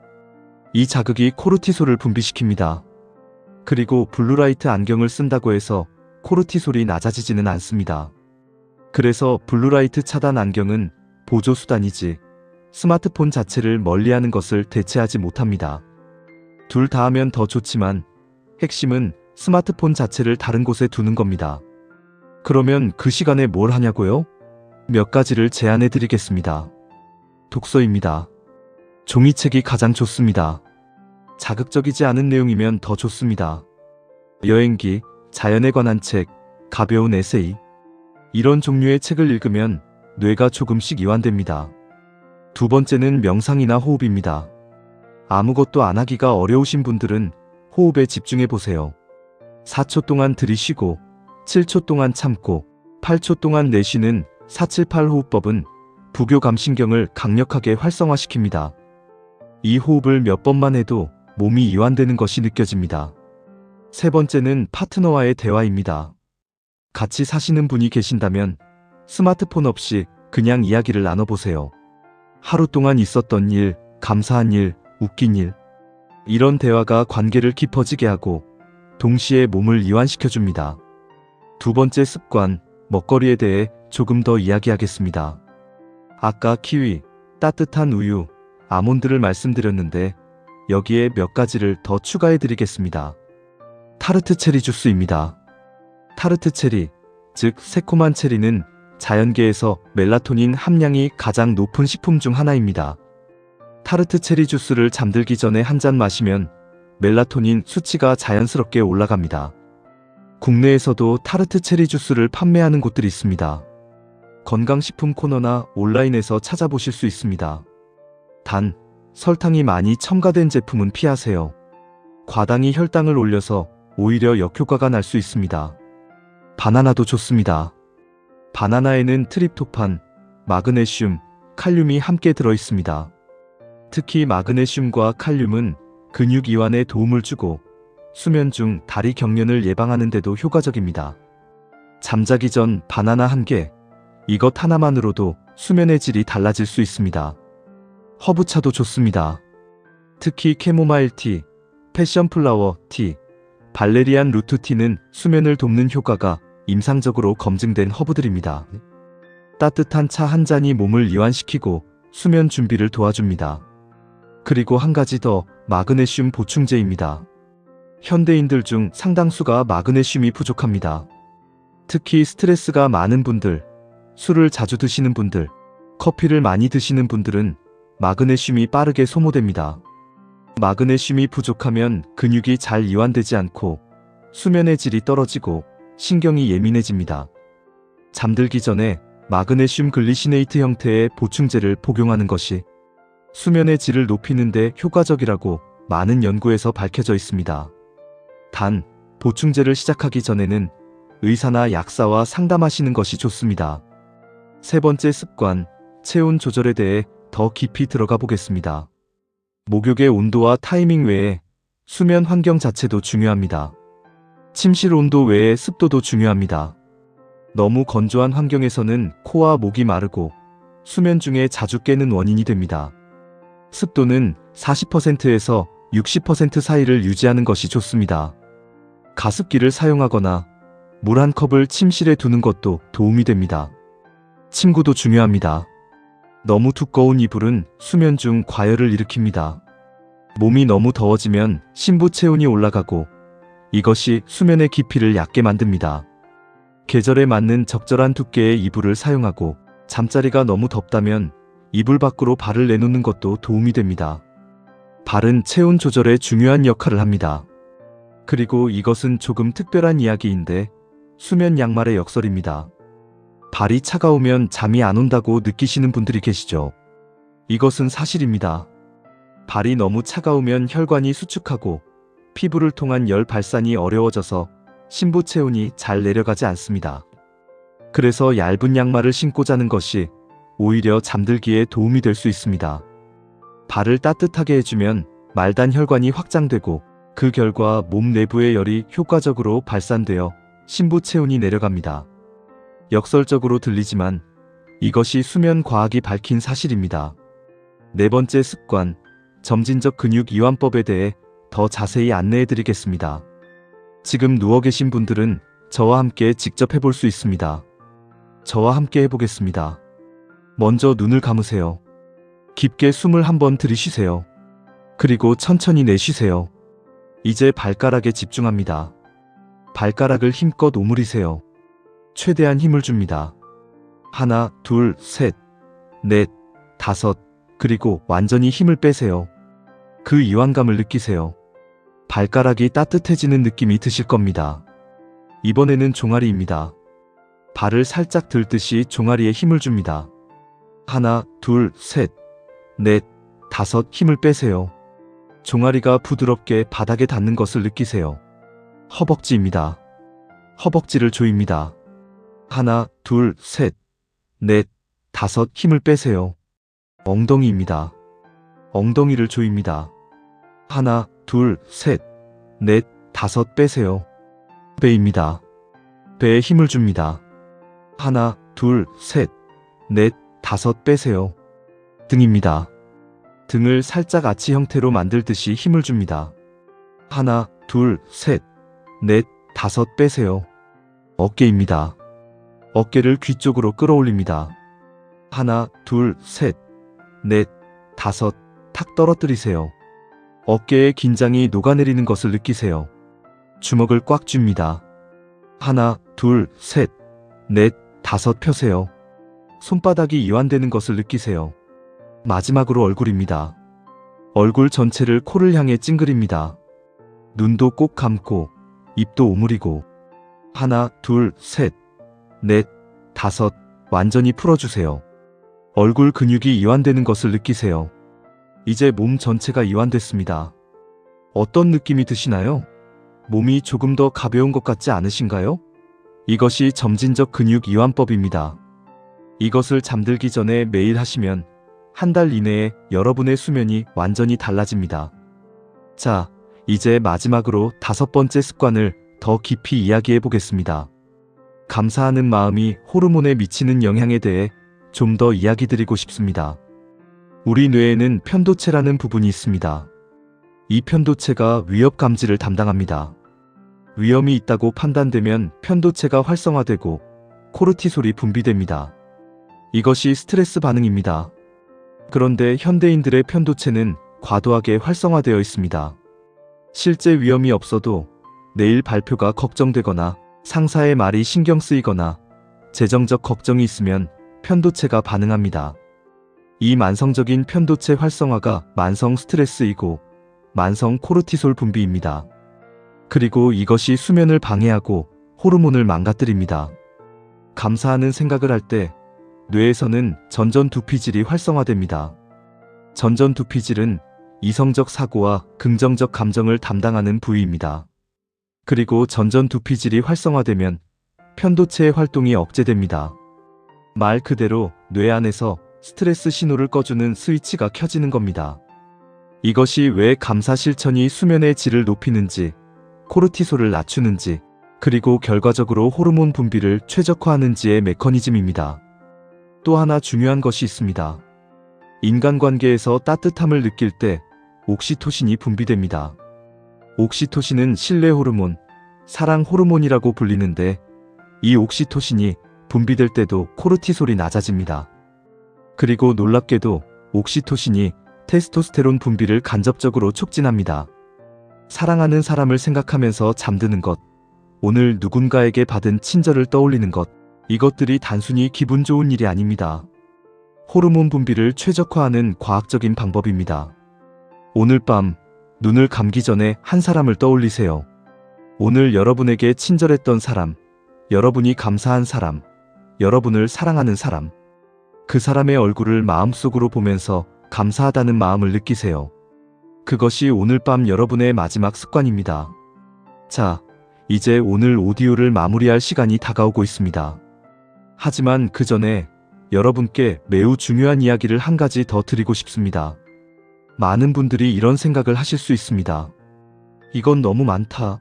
Speaker 1: 이 자극이 코르티솔을 분비시킵니다. 그리고 블루라이트 안경을 쓴다고 해서 코르티솔이 낮아지지는 않습니다. 그래서 블루라이트 차단 안경은 보조수단이지 스마트폰 자체를 멀리하는 것을 대체하지 못합니다. 둘 다 하면 더 좋지만 핵심은 스마트폰 자체를 다른 곳에 두는 겁니다. 그러면 그 시간에 뭘 하냐고요? 몇 가지를 제안해 드리겠습니다. 독서입니다. 종이책이 가장 좋습니다. 자극적이지 않은 내용이면 더 좋습니다. 여행기, 자연에 관한 책, 가벼운 에세이. 이런 종류의 책을 읽으면 뇌가 조금씩 이완됩니다. 두 번째는 명상이나 호흡입니다. 아무것도 안 하기가 어려우신 분들은 호흡에 집중해 보세요. 4초 동안 들이쉬고 7초 동안 참고 8초 동안 내쉬는 478 호흡법은 부교감신경을 강력하게 활성화시킵니다. 이 호흡을 몇 번만 해도 몸이 이완되는 것이 느껴집니다. 세 번째는 파트너와의 대화입니다. 같이 사시는 분이 계신다면 스마트폰 없이 그냥 이야기를 나눠보세요. 하루 동안 있었던 일, 감사한 일, 웃긴 일. 이런 대화가 관계를 깊어지게 하고 동시에 몸을 이완시켜줍니다. 두 번째 습관, 먹거리에 대해 조금 더 이야기하겠습니다. 아까 키위, 따뜻한 우유, 아몬드를 말씀드렸는데 여기에 몇 가지를 더 추가해 드리겠습니다. 타르트 체리 주스입니다. 타르트 체리, 즉 새콤한 체리는 자연계에서 멜라토닌 함량이 가장 높은 식품 중 하나입니다. 타르트 체리 주스를 잠들기 전에 한 잔 마시면 멜라토닌 수치가 자연스럽게 올라갑니다. 국내에서도 타르트 체리 주스를 판매하는 곳들이 있습니다. 건강식품 코너나 온라인에서 찾아보실 수 있습니다. 단, 설탕이 많이 첨가된 제품은 피하세요. 과당이 혈당을 올려서 오히려 역효과가 날 수 있습니다. 바나나도 좋습니다. 바나나에는 트립토판, 마그네슘, 칼륨이 함께 들어있습니다. 특히 마그네슘과 칼륨은 근육 이완에 도움을 주고 수면 중 다리 경련을 예방하는 데도 효과적입니다. 잠자기 전 바나나 한 개, 이것 하나만으로도 수면의 질이 달라질 수 있습니다. 허브차도 좋습니다. 특히 캐모마일 티, 패션플라워 티, 발레리안 루트티는 수면을 돕는 효과가 임상적으로 검증된 허브들입니다. 따뜻한 차 한 잔이 몸을 이완시키고 수면 준비를 도와줍니다. 그리고 한 가지 더, 마그네슘 보충제입니다. 현대인들 중 상당수가 마그네슘이 부족합니다. 특히 스트레스가 많은 분들, 술을 자주 드시는 분들, 커피를 많이 드시는 분들은 마그네슘이 빠르게 소모됩니다. 마그네슘이 부족하면 근육이 잘 이완되지 않고 수면의 질이 떨어지고 신경이 예민해집니다. 잠들기 전에 마그네슘 글리시네이트 형태의 보충제를 복용하는 것이 수면의 질을 높이는 데 효과적이라고 많은 연구에서 밝혀져 있습니다. 단, 보충제를 시작하기 전에는 의사나 약사와 상담하시는 것이 좋습니다. 세 번째 습관, 체온 조절에 대해 더 깊이 들어가 보겠습니다. 목욕의 온도와 타이밍 외에 수면 환경 자체도 중요합니다. 침실 온도 외에 습도도 중요합니다. 너무 건조한 환경에서는 코와 목이 마르고 수면 중에 자주 깨는 원인이 됩니다. 습도는 40%에서 60% 사이를 유지하는 것이 좋습니다. 가습기를 사용하거나 물 한 컵을 침실에 두는 것도 도움이 됩니다. 침구도 중요합니다. 너무 두꺼운 이불은 수면 중 과열을 일으킵니다. 몸이 너무 더워지면 심부 체온이 올라가고 이것이 수면의 깊이를 얕게 만듭니다. 계절에 맞는 적절한 두께의 이불을 사용하고 잠자리가 너무 덥다면 이불 밖으로 발을 내놓는 것도 도움이 됩니다. 발은 체온 조절에 중요한 역할을 합니다. 그리고 이것은 조금 특별한 이야기인데 수면 양말의 역설입니다. 발이 차가우면 잠이 안 온다고 느끼시는 분들이 계시죠? 이것은 사실입니다. 발이 너무 차가우면 혈관이 수축하고 피부를 통한 열 발산이 어려워져서 심부 체온이 잘 내려가지 않습니다. 그래서 얇은 양말을 신고 자는 것이 오히려 잠들기에 도움이 될 수 있습니다. 발을 따뜻하게 해주면 말단 혈관이 확장되고 그 결과 몸 내부의 열이 효과적으로 발산되어 심부 체온이 내려갑니다. 역설적으로 들리지만 이것이 수면 과학이 밝힌 사실입니다. 네 번째 습관, 점진적 근육 이완법에 대해 더 자세히 안내해 드리겠습니다. 지금 누워 계신 분들은 저와 함께 직접 해볼 수 있습니다. 저와 함께 해보겠습니다. 먼저 눈을 감으세요. 깊게 숨을 한번 들이쉬세요. 그리고 천천히 내쉬세요. 이제 발가락에 집중합니다. 발가락을 힘껏 오므리세요. 최대한 힘을 줍니다. 하나, 둘, 셋, 넷, 다섯, 그리고 완전히 힘을 빼세요. 그 이완감을 느끼세요. 발가락이 따뜻해지는 느낌이 드실 겁니다. 이번에는 종아리입니다. 발을 살짝 들듯이 종아리에 힘을 줍니다. 하나, 둘, 셋, 넷, 다섯, 힘을 빼세요. 종아리가 부드럽게 바닥에 닿는 것을 느끼세요. 허벅지입니다. 허벅지를 조입니다. 하나, 둘, 셋, 넷, 다섯, 힘을 빼세요. 엉덩이입니다. 엉덩이를 조입니다. 하나, 둘, 셋, 넷, 다섯, 빼세요. 배입니다. 배에 힘을 줍니다. 하나, 둘, 셋, 넷, 다섯, 빼세요. 등입니다. 등을 살짝 아치 형태로 만들듯이 힘을 줍니다. 하나, 둘, 셋, 넷, 다섯, 빼세요. 어깨입니다. 어깨를 귀 쪽으로 끌어올립니다. 하나, 둘, 셋, 넷, 다섯, 탁 떨어뜨리세요. 어깨의 긴장이 녹아내리는 것을 느끼세요. 주먹을 꽉 쥡니다. 하나, 둘, 셋, 넷, 다섯, 펴세요. 손바닥이 이완되는 것을 느끼세요. 마지막으로 얼굴입니다. 얼굴 전체를 코를 향해 찡그립니다. 눈도 꼭 감고 입도 오므리고 하나, 둘, 셋, 넷, 다섯, 완전히 풀어주세요. 얼굴 근육이 이완되는 것을 느끼세요. 이제 몸 전체가 이완됐습니다. 어떤 느낌이 드시나요? 몸이 조금 더 가벼운 것 같지 않으신가요? 이것이 점진적 근육 이완법입니다. 이것을 잠들기 전에 매일 하시면 한 달 이내에 여러분의 수면이 완전히 달라집니다. 자, 이제 마지막으로 다섯 번째 습관을 더 깊이 이야기해 보겠습니다. 감사하는 마음이 호르몬에 미치는 영향에 대해 좀 더 이야기 드리고 싶습니다. 우리 뇌에는 편도체라는 부분이 있습니다. 이 편도체가 위협 감지를 담당합니다. 위험이 있다고 판단되면 편도체가 활성화되고 코르티솔이 분비됩니다. 이것이 스트레스 반응입니다. 그런데 현대인들의 편도체는 과도하게 활성화되어 있습니다. 실제 위험이 없어도 내일 발표가 걱정되거나 상사의 말이 신경 쓰이거나 재정적 걱정이 있으면 편도체가 반응합니다. 이 만성적인 편도체 활성화가 만성 스트레스이고 만성 코르티솔 분비입니다. 그리고 이것이 수면을 방해하고 호르몬을 망가뜨립니다. 감사하는 생각을 할 때 뇌에서는 전전두피질이 활성화됩니다. 전전두피질은 이성적 사고와 긍정적 감정을 담당하는 부위입니다. 그리고 전전두피질이 활성화되면 편도체의 활동이 억제됩니다. 말 그대로 뇌 안에서 스트레스 신호를 꺼주는 스위치가 켜지는 겁니다. 이것이 왜 감사 실천이 수면의 질을 높이는지, 코르티솔을 낮추는지, 그리고 결과적으로 호르몬 분비를 최적화하는지의 메커니즘입니다. 또 하나 중요한 것이 있습니다. 인간관계에서 따뜻함을 느낄 때 옥시토신이 분비됩니다. 옥시토신은 신뢰 호르몬, 사랑 호르몬이라고 불리는데 이 옥시토신이 분비될 때도 코르티솔이 낮아집니다. 그리고 놀랍게도 옥시토신이 테스토스테론 분비를 간접적으로 촉진합니다. 사랑하는 사람을 생각하면서 잠드는 것, 오늘 누군가에게 받은 친절을 떠올리는 것, 이것들이 단순히 기분 좋은 일이 아닙니다. 호르몬 분비를 최적화하는 과학적인 방법입니다. 오늘 밤 눈을 감기 전에 한 사람을 떠올리세요. 오늘 여러분에게 친절했던 사람, 여러분이 감사한 사람, 여러분을 사랑하는 사람. 그 사람의 얼굴을 마음속으로 보면서 감사하다는 마음을 느끼세요. 그것이 오늘 밤 여러분의 마지막 습관입니다. 자, 이제 오늘 오디오를 마무리할 시간이 다가오고 있습니다. 하지만 그 전에 여러분께 매우 중요한 이야기를 한 가지 더 드리고 싶습니다. 많은 분들이 이런 생각을 하실 수 있습니다. 이건 너무 많다.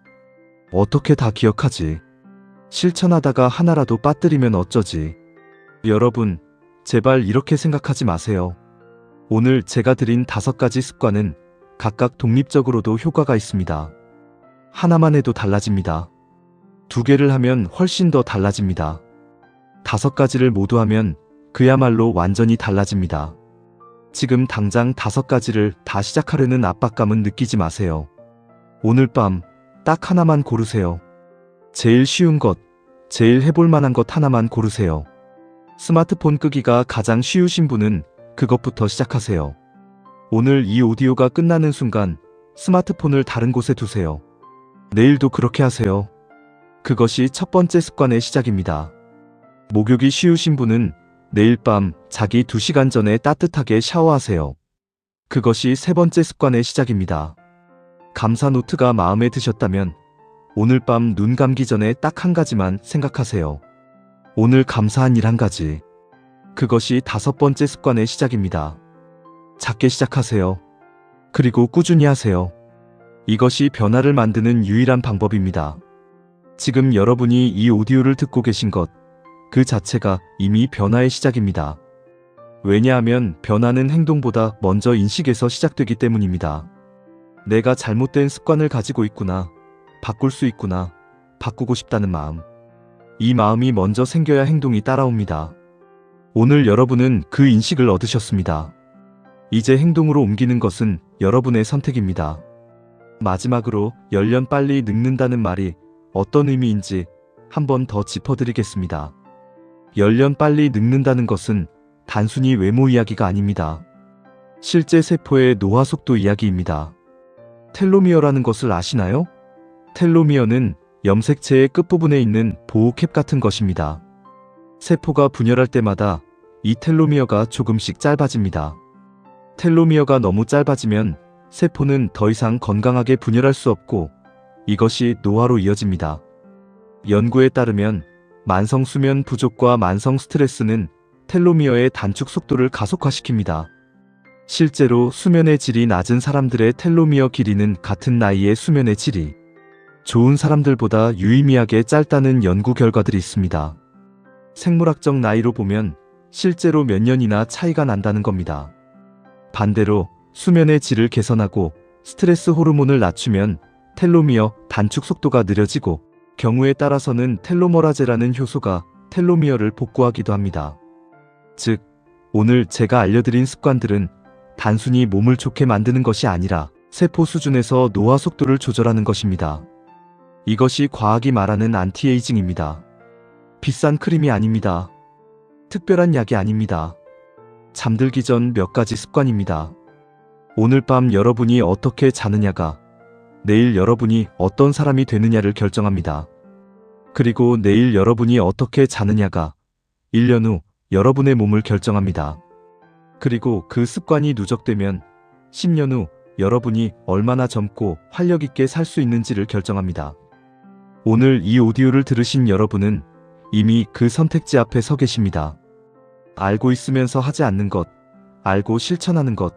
Speaker 1: 어떻게 다 기억하지? 실천하다가 하나라도 빠뜨리면 어쩌지? 여러분, 제발 이렇게 생각하지 마세요. 오늘 제가 드린 5가지 습관은 각각 독립적으로도 효과가 있습니다. 하나만 해도 달라집니다. 2개를 하면 훨씬 더 달라집니다. 5가지를 모두 하면 그야말로 완전히 달라집니다. 지금 당장 5가지를 다 시작하려는 압박감은 느끼지 마세요. 오늘 밤 딱 하나만 고르세요. 제일 쉬운 것, 제일 해볼 만한 것 하나만 고르세요. 스마트폰 끄기가 가장 쉬우신 분은 그것부터 시작하세요. 오늘 이 오디오가 끝나는 순간 스마트폰을 다른 곳에 두세요. 내일도 그렇게 하세요. 그것이 첫 번째 습관의 시작입니다. 목욕이 쉬우신 분은 내일 밤 자기 2시간 전에 따뜻하게 샤워하세요. 그것이 세 번째 습관의 시작입니다. 감사 노트가 마음에 드셨다면 오늘 밤 눈 감기 전에 딱 한 가지만 생각하세요. 오늘 감사한 일 한 가지. 그것이 5번째 습관의 시작입니다. 작게 시작하세요. 그리고 꾸준히 하세요. 이것이 변화를 만드는 유일한 방법입니다. 지금 여러분이 이 오디오를 듣고 계신 것, 그 자체가 이미 변화의 시작입니다. 왜냐하면 변화는 행동보다 먼저 인식에서 시작되기 때문입니다. 내가 잘못된 습관을 가지고 있구나, 바꿀 수 있구나, 바꾸고 싶다는 마음. 이 마음이 먼저 생겨야 행동이 따라옵니다. 오늘 여러분은 그 인식을 얻으셨습니다. 이제 행동으로 옮기는 것은 여러분의 선택입니다. 마지막으로 10년 빨리 늙는다는 말이 어떤 의미인지 한번 더 짚어드리겠습니다. 10년 빨리 늙는다는 것은 단순히 외모 이야기가 아닙니다. 실제 세포의 노화 속도 이야기입니다. 텔로미어라는 것을 아시나요? 텔로미어는 염색체의 끝부분에 있는 보호캡 같은 것입니다. 세포가 분열할 때마다 이 텔로미어가 조금씩 짧아집니다. 텔로미어가 너무 짧아지면 세포는 더 이상 건강하게 분열할 수 없고 이것이 노화로 이어집니다. 연구에 따르면 만성 수면 부족과 만성 스트레스는 텔로미어의 단축 속도를 가속화시킵니다. 실제로 수면의 질이 낮은 사람들의 텔로미어 길이는 같은 나이의 수면의 질이 좋은 사람들보다 유의미하게 짧다는 연구 결과들이 있습니다. 생물학적 나이로 보면 실제로 몇 년이나 차이가 난다는 겁니다. 반대로 수면의 질을 개선하고 스트레스 호르몬을 낮추면 텔로미어 단축 속도가 느려지고 경우에 따라서는 텔로머라제라는 효소가 텔로미어를 복구하기도 합니다. 즉, 오늘 제가 알려드린 습관들은 단순히 몸을 좋게 만드는 것이 아니라 세포 수준에서 노화 속도를 조절하는 것입니다. 이것이 과학이 말하는 안티에이징입니다. 비싼 크림이 아닙니다. 특별한 약이 아닙니다. 잠들기 전 몇 가지 습관입니다. 오늘 밤 여러분이 어떻게 자느냐가 내일 여러분이 어떤 사람이 되느냐를 결정합니다. 그리고 내일 여러분이 어떻게 자느냐가 1년 후 여러분의 몸을 결정합니다. 그리고 그 습관이 누적되면 10년 후 여러분이 얼마나 젊고 활력 있게 살 수 있는지를 결정합니다. 오늘 이 오디오를 들으신 여러분은 이미 그 선택지 앞에 서 계십니다. 알고 있으면서 하지 않는 것, 알고 실천하는 것,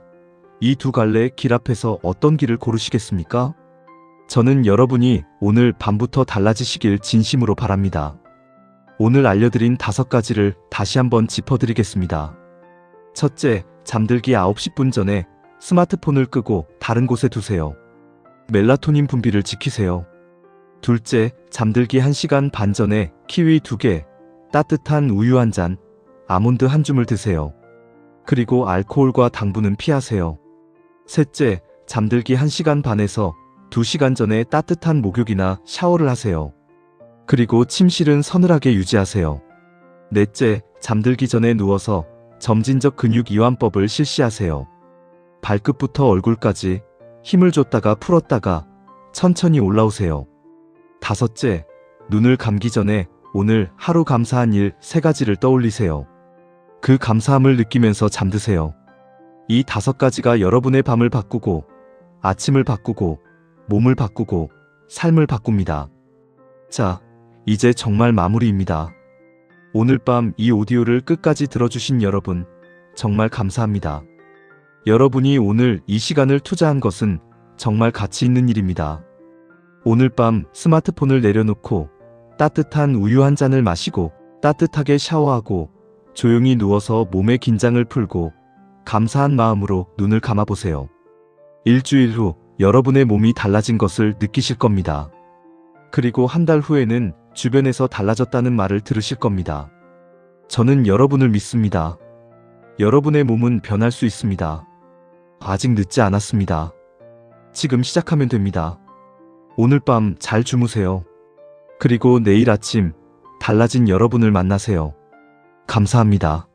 Speaker 1: 이 두 갈래의 길 앞에서 어떤 길을 고르시겠습니까? 저는 여러분이 오늘 밤부터 달라지시길 진심으로 바랍니다. 오늘 알려드린 5가지를 다시 한번 짚어드리겠습니다. 첫째, 잠들기 9분 전에 스마트폰을 끄고 다른 곳에 두세요. 멜라토닌 분비를 지키세요. 둘째, 잠들기 1시간 반 전에 키위 2개, 따뜻한 우유 1잔, 아몬드 1줌을 드세요. 그리고 알코올과 당분은 피하세요. 셋째, 잠들기 1시간 반에서 2시간 전에 따뜻한 목욕이나 샤워를 하세요. 그리고 침실은 서늘하게 유지하세요. 넷째, 잠들기 전에 누워서 점진적 근육 이완법을 실시하세요. 발끝부터 얼굴까지 힘을 줬다가 풀었다가 천천히 올라오세요. 다섯째, 눈을 감기 전에 오늘 하루 감사한 일 3가지를 떠올리세요. 그 감사함을 느끼면서 잠드세요. 이 5가지가 여러분의 밤을 바꾸고 아침을 바꾸고 몸을 바꾸고 삶을 바꿉니다. 자, 이제 정말 마무리입니다. 오늘 밤 이 오디오를 끝까지 들어주신 여러분, 정말 감사합니다. 여러분이 오늘 이 시간을 투자한 것은 정말 가치 있는 일입니다. 오늘 밤 스마트폰을 내려놓고 따뜻한 우유 1잔을 마시고 따뜻하게 샤워하고 조용히 누워서 몸의 긴장을 풀고 감사한 마음으로 눈을 감아보세요. 일주일 후 여러분의 몸이 달라진 것을 느끼실 겁니다. 그리고 한 달 후에는 주변에서 달라졌다는 말을 들으실 겁니다. 저는 여러분을 믿습니다. 여러분의 몸은 변할 수 있습니다. 아직 늦지 않았습니다. 지금 시작하면 됩니다. 오늘 밤 잘 주무세요. 그리고 내일 아침 달라진 여러분을 만나세요. 감사합니다.